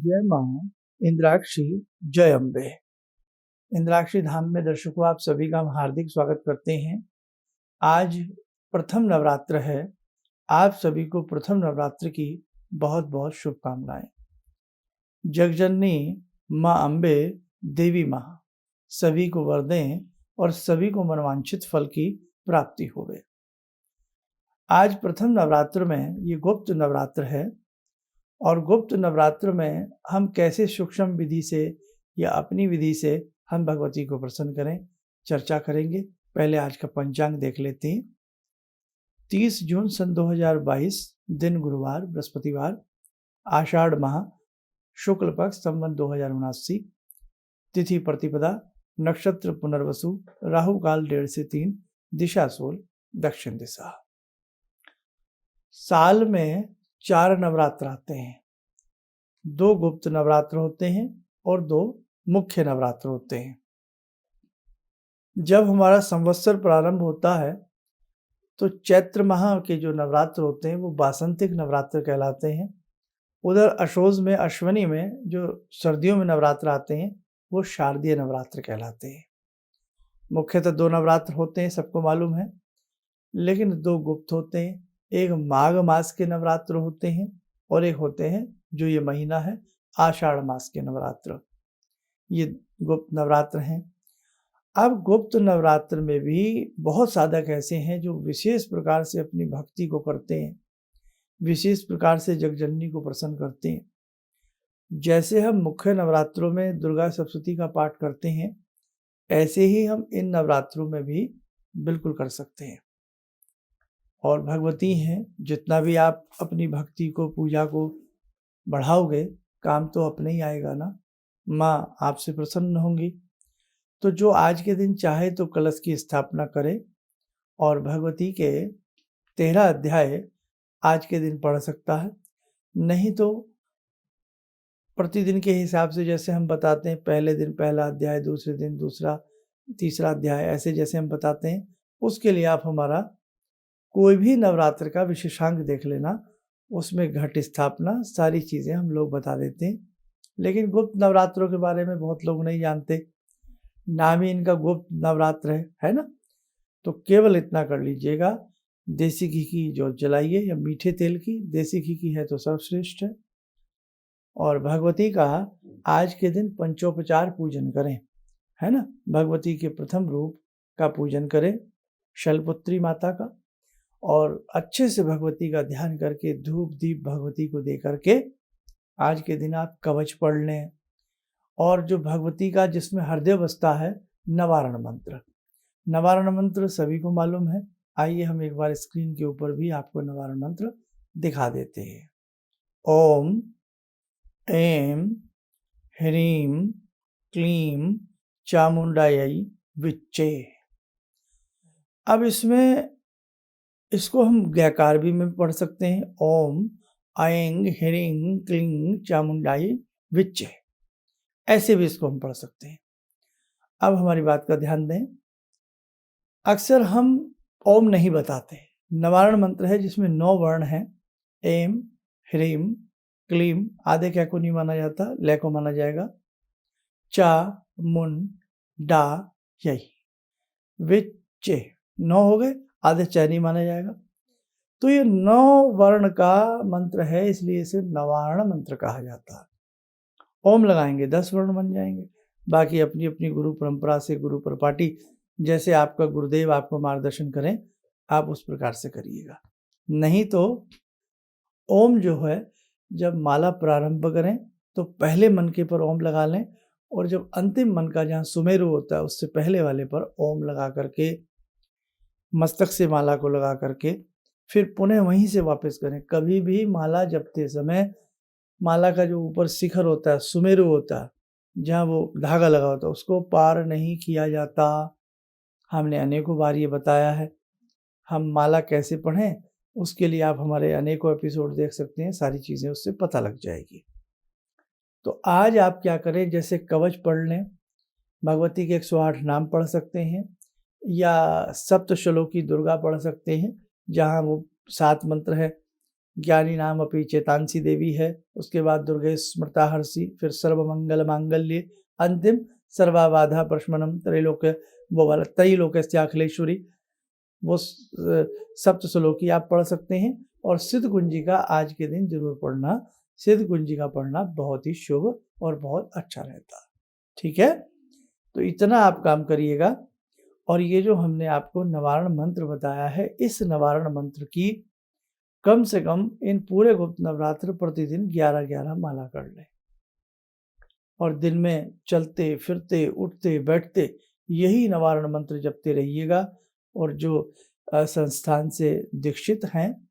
जय मां इंद्राक्षी, जय अम्बे। इंद्राक्षी धाम में दर्शकों आप सभी का हम हार्दिक स्वागत करते हैं। आज प्रथम नवरात्र है। आप सभी को प्रथम नवरात्र की बहुत बहुत शुभकामनाएं। जगजननी मां अम्बे देवी मां सभी को वर दें और सभी को मनवांछित फल की प्राप्ति होवे। आज प्रथम नवरात्र में ये गुप्त नवरात्र है और गुप्त नवरात्र में हम कैसे सूक्ष्म विधि से या अपनी विधि से हम भगवती को प्रसन्न करें, चर्चा करेंगे। पहले आज का पंचांग देख लेते हैं। 30 जून सन 2022, दिन गुरुवार, बृहस्पतिवार, आषाढ़ माह, शुक्ल पक्ष, संवत 2079, तिथि प्रतिपदा, नक्षत्र पुनर्वसु, राहु काल 1:30 से 3, दिशा सूल दक्षिण दिशा। साल में 4 नवरात्र आते हैं। 2 गुप्त नवरात्र होते हैं और 2 मुख्य नवरात्र होते हैं। जब हमारा संवत्सर प्रारंभ होता है तो चैत्र माह के जो नवरात्र होते हैं वो वासंतिक नवरात्र कहलाते हैं। उधर अशोज में, अश्वनी में जो सर्दियों में नवरात्र आते हैं वो शारदीय नवरात्र कहलाते हैं। मुख्यतः 2 नवरात्र होते हैं, सबको मालूम है, लेकिन 2 गुप्त होते हैं। एक माघ मास के नवरात्र होते हैं और एक होते हैं जो ये महीना है आषाढ़ मास के नवरात्र। ये गुप्त नवरात्र हैं। अब गुप्त नवरात्र में भी बहुत साधक ऐसे हैं जो विशेष प्रकार से अपनी भक्ति को करते हैं, विशेष प्रकार से जगजननी को प्रसन्न करते हैं। जैसे हम मुख्य नवरात्रों में दुर्गा सप्तशती का पाठ करते हैं, ऐसे ही हम इन नवरात्रों में भी बिल्कुल कर सकते हैं। और भगवती हैं, जितना भी आप अपनी भक्ति को, पूजा को बढ़ाओगे, काम तो अपने ही आएगा ना। माँ आपसे प्रसन्न होंगी। तो जो आज के दिन चाहे तो कलश की स्थापना करे और भगवती के 13 अध्याय आज के दिन पढ़ सकता है। नहीं तो प्रतिदिन के हिसाब से जैसे हम बताते हैं, पहले दिन पहला अध्याय, दूसरे दिन दूसरा, तीसरा अध्याय, ऐसे जैसे हम बताते हैं, उसके लिए आप हमारा कोई भी नवरात्र का विशेषांक देख लेना। उसमें घट स्थापना सारी चीज़ें हम लोग बता देते हैं। लेकिन गुप्त नवरात्रों के बारे में बहुत लोग नहीं जानते। नाम ही इनका गुप्त नवरात्र है ना। तो केवल इतना कर लीजिएगा, देसी घी की जोत जलाइए या मीठे तेल की, देसी घी की है तो सर्वश्रेष्ठ है। और भगवती का आज के दिन पंचोपचार पूजन करें, है ना। भगवती के प्रथम रूप का पूजन करें, शैलपुत्री माता का, और अच्छे से भगवती का ध्यान करके धूप दीप भगवती को दे करके आज के दिन आप कवच पढ़ लें। और जो भगवती का जिसमें हृदय बसता है, नवारण मंत्र, नवारण मंत्र सभी को मालूम है। आइए हम एक बार स्क्रीन के ऊपर भी आपको नवारण मंत्र दिखा देते हैं। ओम ऐं ह्रीं क्लीं चामुंडायै विच्चे। अब इसको हम गैकार भी में पढ़ सकते हैं। ओम ऐं ह्रीं क्लीं चामुंडायै विच्चे, ऐसे भी इसको हम पढ़ सकते हैं। अब हमारी बात का ध्यान दें। अक्सर हम ओम नहीं बताते। नवारण मंत्र है जिसमें 9 वर्ण हैं। ऐं ह्रीं क्लीं, आधे क्या को नहीं माना जाता, लय को माना जाएगा। चा मुन डा यही, विच्चे 9 हो गए, आधे च नहीं माना जाएगा। तो ये 9 वर्ण का मंत्र है, इसलिए इसे नवारण मंत्र कहा जाता है। ओम लगाएंगे 10 वर्ण बन जाएंगे। बाकी अपनी अपनी गुरु परंपरा से, गुरु परपाटी, जैसे आपका गुरुदेव आपको मार्गदर्शन करें, आप उस प्रकार से करिएगा। नहीं तो ओम जो है, जब माला प्रारंभ करें तो पहले मनके पर ओम लगा लें, और जब अंतिम मन का जहाँ सुमेरु होता है उससे पहले वाले पर ओम लगा करके मस्तक से माला को लगा करके फिर पुनः वहीं से वापस करें। कभी भी माला जपते समय माला का जो ऊपर शिखर होता है, सुमेरु होता है, जहाँ वो धागा लगा होता है, उसको पार नहीं किया जाता। हमने अनेकों बार ये बताया है। हम माला कैसे पढ़ें, उसके लिए आप हमारे अनेकों एपिसोड देख सकते हैं, सारी चीज़ें उससे पता लग जाएगी। तो आज आप क्या करें, जैसे कवच पढ़ लें, भगवती के 108 नाम पढ़ सकते हैं, या सप्तश्लोकी दुर्गा पढ़ सकते हैं, जहाँ वो 7 मंत्र है। ज्ञानी नाम अपि चेतांसी देवी है, उसके बाद दुर्गे स्मृता हर्षि, फिर सर्वमंगल मांगल्ये, अंतिम सर्वाबाधा प्रशमनम त्रैलोक, वो वाला त्रैलोक्यस्याखिलेश्वरी, वो सप्त श्लोकी आप पढ़ सकते हैं। और सिद्ध कुंजी का आज के दिन जरूर पढ़ना, सिद्ध कुंजी का पढ़ना बहुत ही शुभ और बहुत अच्छा रहता। ठीक है, तो इतना आप काम करिएगा। और ये जो हमने आपको निवारण मंत्र बताया है, इस निवारण मंत्र की कम से कम इन पूरे गुप्त नवरात्र प्रतिदिन 11-11 माला कर लें, और दिन में चलते फिरते उठते बैठते यही निवारण मंत्र जपते रहिएगा। और जो संस्थान से दीक्षित हैं,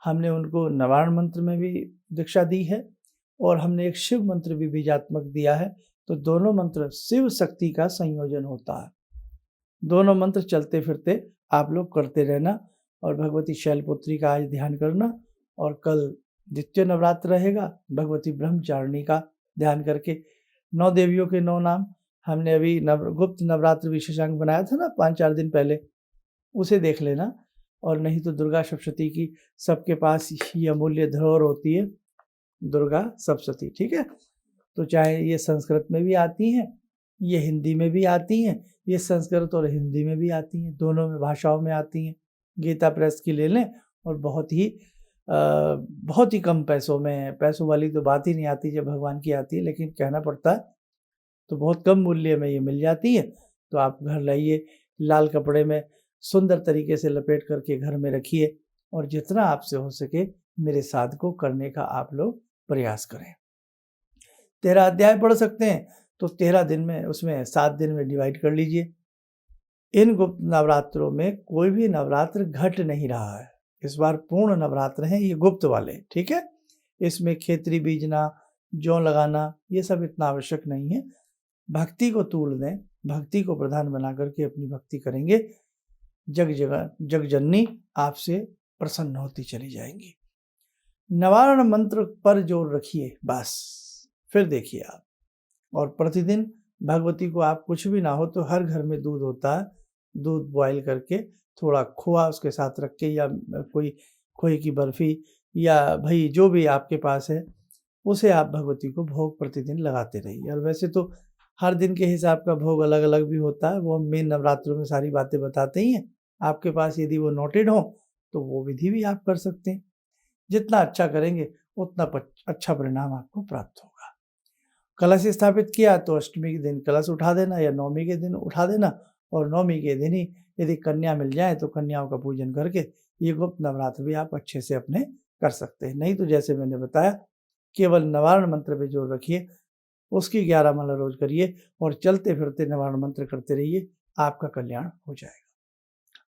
हमने उनको निवारण मंत्र में भी दीक्षा दी है, और हमने एक शिव मंत्र भी बीजात्मक दिया है। तो दोनों मंत्र शिव शक्ति का संयोजन होता है। दोनों मंत्र चलते फिरते आप लोग करते रहना। और भगवती शैलपुत्री का आज ध्यान करना, और कल द्वितीय नवरात्र रहेगा, भगवती ब्रह्मचारिणी का ध्यान करके 9 देवियों के 9 नाम हमने अभी गुप्त नवरात्र विशेषांक बनाया था ना 5-4 दिन पहले, उसे देख लेना। और नहीं तो दुर्गा सप्तशती की सबके पास ये अमूल्य धरोहर होती है, दुर्गा सप्तशती। ठीक है, तो चाहे ये संस्कृत में भी आती हैं, ये हिंदी में भी आती हैं, ये संस्कृत और हिंदी में भी आती हैं, दोनों में भाषाओं में आती हैं। गीता प्रेस की ले लें, और बहुत ही कम पैसों में, पैसों वाली तो बात ही नहीं आती जब भगवान की आती है, लेकिन कहना पड़ता है, तो बहुत कम मूल्य में ये मिल जाती है। तो आप घर लाइए, लाल कपड़े में सुंदर तरीके से लपेट करके घर में रखिए, और जितना आपसे हो सके मेरे साथ को करने का आप लोग प्रयास करें। 13 अध्याय पढ़ सकते हैं, तो 13 दिन में, उसमें 7 दिन में डिवाइड कर लीजिए। इन गुप्त नवरात्रों में कोई भी नवरात्र घट नहीं रहा है, इस बार पूर्ण नवरात्र हैं ये गुप्त वाले। ठीक है, इसमें खेतरी बीजना, जौ लगाना, ये सब इतना आवश्यक नहीं है। भक्ति को तूल दें, भक्ति को प्रधान बना करके अपनी भक्ति करेंगे, जग जननी आपसे प्रसन्न होती चली जाएंगी। निवारण मंत्र पर जोर रखिए बस, फिर देखिए आप। और प्रतिदिन भगवती को आप कुछ भी ना हो तो हर घर में दूध होता है, दूध बॉईल करके थोड़ा खोआ उसके साथ रख के, या कोई खोए की बर्फ़ी, या भाई जो भी आपके पास है उसे आप भगवती को भोग प्रतिदिन लगाते रहिए। और वैसे तो हर दिन के हिसाब का भोग अलग अलग भी होता है, वो हम मेन नवरात्रों में सारी बातें बताते ही हैं। आपके पास यदि वो नोटेड हो तो वो विधि भी आप कर सकते हैं। जितना अच्छा करेंगे उतना अच्छा परिणाम आपको प्राप्त होगा। कलश स्थापित किया तो अष्टमी के दिन कलश उठा देना, या नवमी के दिन उठा देना, और नवमी के दिन ही यदि कन्या मिल जाए तो कन्याओं का पूजन करके ये गुप्त नवरात्र भी आप अच्छे से अपने कर सकते हैं। नहीं तो जैसे मैंने बताया, केवल निवारण मंत्र पे जोर रखिए, उसकी 11 माला रोज करिए, और चलते फिरते निवारण मंत्र करते रहिए, आपका कल्याण हो जाएगा।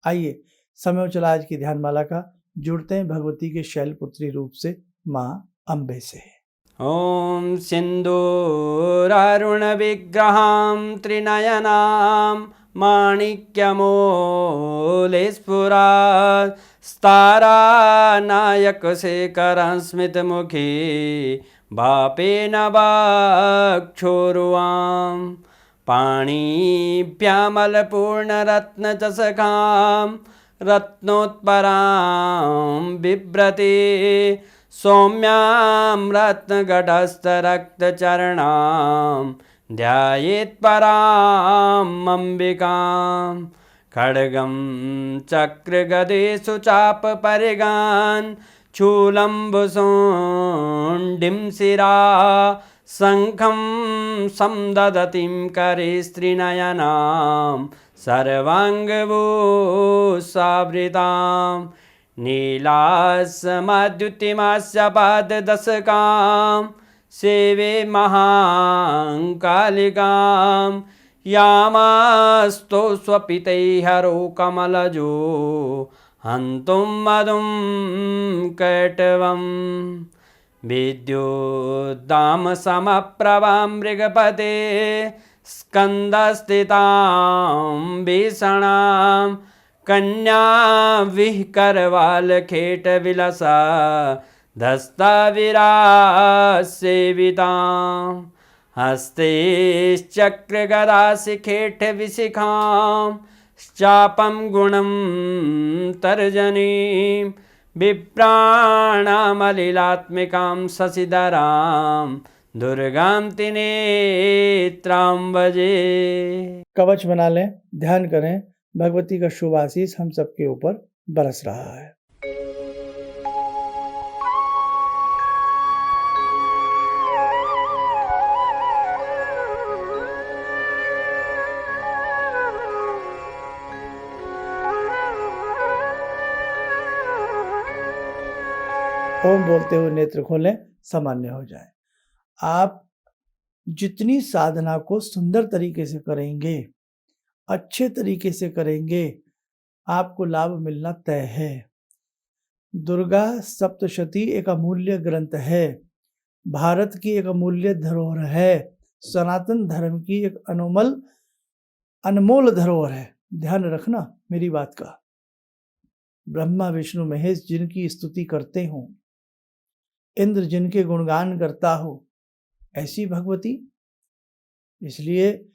आइए समय हो चला आज की ध्यान माला का, जुड़ते हैं भगवती के शैलपुत्री रूप से माँ अम्बे से। ॐ सिन्दूरारुण विग्रहां त्रिनयनां माणिक्यमूलस्फुरात् स्तारानायकशेखरं स्मितमुखी वापेन वक्षोरुवां पाणिभ्यामलपूर्णरत्नचषकां रत्नोत्परां बिभ्रति सौम्यां रत्नघटस्थरक्तचरणां ध्यायेत्पराम् अम्बिकां खड्गं चक्रगदेषु चापपरिगान् शूलम्बुशुण्डिं शिरा शङ्खं संदधतीं करे स्त्रीनयनां सर्वाङ्गभूषावृतां नीलास्मद्युतिमास्य पाददशकां सेवे महाकालिकां यामास्तो स्वपितैर्हरो कमलजो हन्तुं मधुं कैटवं विद्युद्दामसमप्रभां मृगपते स्कन्दस्थितां भीषणां कन्या विहकरवालखेटविलसा धस्ताविरासेवितां हस्तैश्चक्रगदाशिखेटविशिखां चापं गुणं तर्जनीं विप्राणामलिलात्मिकां शशिधरां दुर्गां त्रिनेत्रां भजे। कवच बना लें, ध्यान करें, भगवती का शुभ आशीष हम सबके ऊपर बरस रहा है। ओम बोलते हुए नेत्र खोलें, सामान्य हो जाए। आप जितनी साधना को सुंदर तरीके से करेंगे, अच्छे तरीके से करेंगे, आपको लाभ मिलना तय है। दुर्गा सप्तशती एक अमूल्य ग्रंथ है, भारत की एक अमूल्य धरोहर है, सनातन धर्म की एक अनमोल धरोहर है। ध्यान रखना मेरी बात का। ब्रह्मा विष्णु महेश जिनकी स्तुति करते हों, इंद्र जिनके गुणगान करता हो, ऐसी भगवती। इसलिए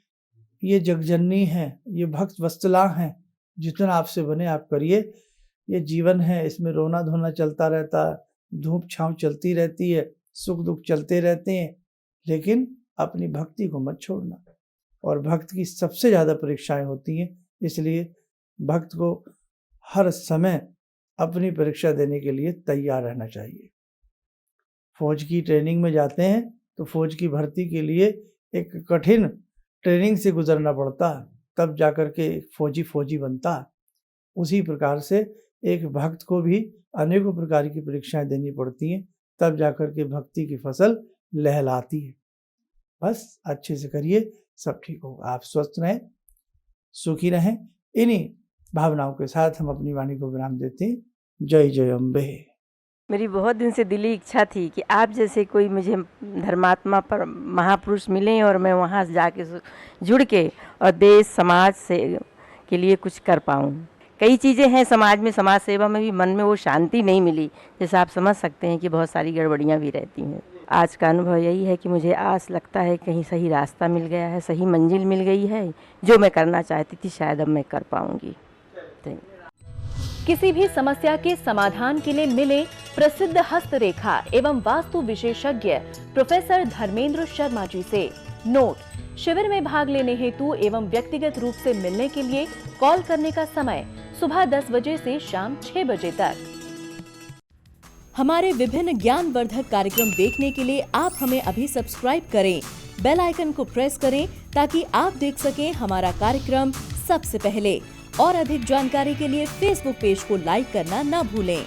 ये जगजननी है, ये भक्त वत्सला हैं। जितना आपसे बने आप करिए। ये जीवन है, इसमें रोना धोना चलता रहता है, धूप छाँव चलती रहती है, सुख दुख चलते रहते हैं, लेकिन अपनी भक्ति को मत छोड़ना। और भक्त की सबसे ज़्यादा परीक्षाएं होती हैं, इसलिए भक्त को हर समय अपनी परीक्षा देने के लिए तैयार रहना चाहिए। फौज की ट्रेनिंग में जाते हैं तो फौज की भर्ती के लिए एक कठिन ट्रेनिंग से गुजरना पड़ता है, तब जाकर के फौजी बनता है। उसी प्रकार से एक भक्त को भी अनेकों प्रकार की परीक्षाएं देनी पड़ती हैं, तब जाकर के भक्ति की फसल लहलाती है। बस अच्छे से करिए, सब ठीक होगा। आप स्वस्थ रहें, सुखी रहें। इन्हीं भावनाओं के साथ हम अपनी वाणी को विराम देते हैं। जय जय अम्बे। मेरी बहुत दिन से दिली इच्छा थी कि आप जैसे कोई मुझे धर्मात्मा पर महापुरुष मिलें और मैं वहाँ जाके जुड़ के और देश समाज से के लिए कुछ कर पाऊँ। कई चीज़ें हैं समाज में, समाज सेवा में भी मन में वो शांति नहीं मिली। जैसे आप समझ सकते हैं कि बहुत सारी गड़बड़ियाँ भी रहती हैं। आज का अनुभव यही है कि मुझे आस लगता है कहीं सही रास्ता मिल गया है, सही मंजिल मिल गई है। जो मैं करना चाहती थी शायद अब मैं कर पाऊँगी। किसी भी समस्या के समाधान के लिए मिले प्रसिद्ध हस्तरेखा एवं वास्तु विशेषज्ञ प्रोफेसर धर्मेंद्र शर्मा जी से। नोट: शिविर में भाग लेने हेतु एवं व्यक्तिगत रूप से मिलने के लिए कॉल करने का समय सुबह 10 बजे से शाम 6 बजे तक। हमारे विभिन्न ज्ञानवर्धक कार्यक्रम देखने के लिए आप हमें अभी सब्सक्राइब करें, बेल आइकन को प्रेस करें ताकि आप देख सकें हमारा कार्यक्रम सबसे पहले। और अधिक जानकारी के लिए फेसबुक पेज को लाइक करना न भूलें।